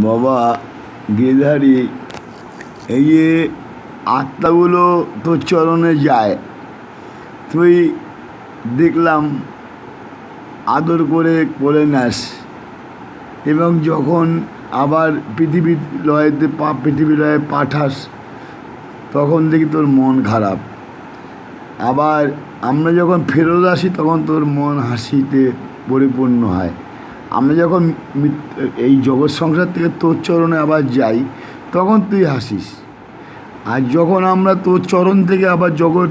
বাবা গিরধারী, এই যে আত্মাগুলো তোর চরণে যায়, তুই দেখলাম আদর করে করে নেস, এবং যখন আবার পৃথিবী লয়ে পাঠাস, তখন দেখি তোর মন খারাপ। আবার আমরা যখন ফেরত আসি তখন তোর মন হাসিতে পরিপূর্ণ হয়। আমরা যখন এই জগৎ সংসার থেকে তোর চরণে আবার যাই, তখন তুই হাসিস। আর যখন আমরা তোর চরণ থেকে আবার জগৎ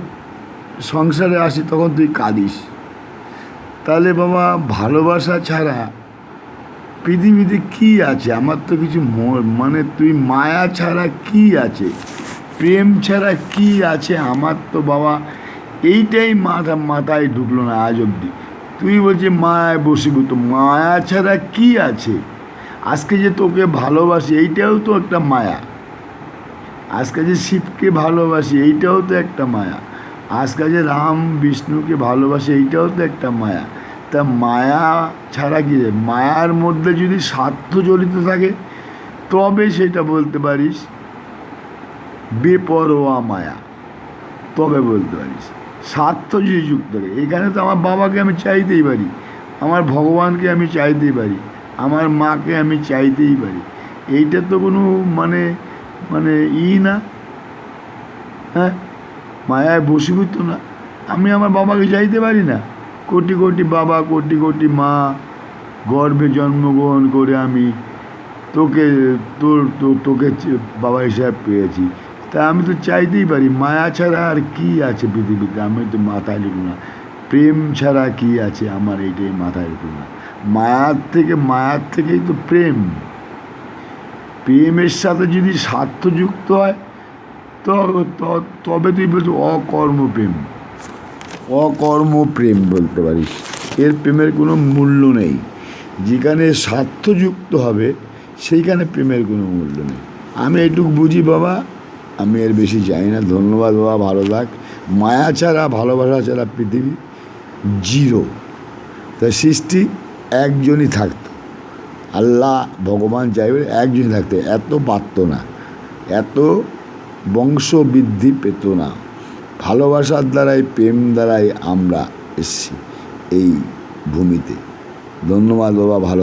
সংসারে আসি, তখন তুই কাঁদিস। তাহলে বাবা, ভালোবাসা ছাড়া পৃথিবীতে কী আছে? আমার তো কিছু মানে তুই মায়া ছাড়া কী আছে, প্রেম ছাড়া কী আছে? আমার তো বাবা এইটাই মাথায় ঢুকলো না আজ অবধি। তুই বলছি মায়ায় বসীভূত, মায়া ছাড়া কী আছে? আজকে যে তোকে ভালোবাসি, এইটাও তো একটা মায়া। আজকে যে শিবকে ভালোবাসি, এইটাও তো একটা মায়া। আজকে যে রাম বিষ্ণুকে ভালোবাসি, এইটাও তো একটা মায়া। তা মায়া ছাড়া কি? মায়ার মধ্যে যদি স্বার্থ জড়িত থাকে, তবে সেটা বলতে পারিস বেপরোয়া মায়া, তবে বলতে পারিস। স্বার্থ যদি যুক্ত থাকে, এখানে তো আমার বাবাকে আমি চাইতেই পারি, আমার ভগবানকে আমি চাইতেই পারি, আমার মাকে আমি চাইতেই পারি। এইটা তো কোনো মানে মানে না, হ্যাঁ, মায়ায় বশীভূত না। আমি আমার বাবাকে চাইতে পারি না? কোটি কোটি বাবা, কোটি কোটি মা গর্ভে জন্মগ্রহণ করে আমি তোকে তোকে বাবা হিসাবে পেয়েছি। তা আমি তো চাইতেই পারি। মায়া ছাড়া আর কি আছে পৃথিবীতে? আমি তো মাথায় ঢুকলো না। প্রেম ছাড়া কি আছে? আমার এইটাই মাথায় ঢুকলো না। মায়ার থেকেই তো প্রেম। প্রেমের সাথে যদি স্বার্থ যুক্ত হয়, তবে তুই বলছো অকর্মপ্রেম। অকর্মপ্রেম বলতে পারিস। এর প্রেমের কোনো মূল্য নেই। যেখানে স্বার্থযুক্ত হবে, সেইখানে প্রেমের কোনো মূল্য নেই। আমি এইটুকু বুঝি বাবা, আমি এর বেশি জানি না। ধন্যবাদ বাবা, ভালো থাক। মায়া ছাড়া, ভালোবাসা ছাড়া পৃথিবী জিরো। তাই সৃষ্টি একজনই থাকতো, আল্লাহ ভগবান চাইবে একজনই থাকতে, এত পারত না, এত বংশ বৃদ্ধি পেত না। ভালোবাসার দ্বারাই, প্রেম দ্বারাই আমরা এসেছি এই ভূমিতে। ধন্যবাদ বাবা, ভালো।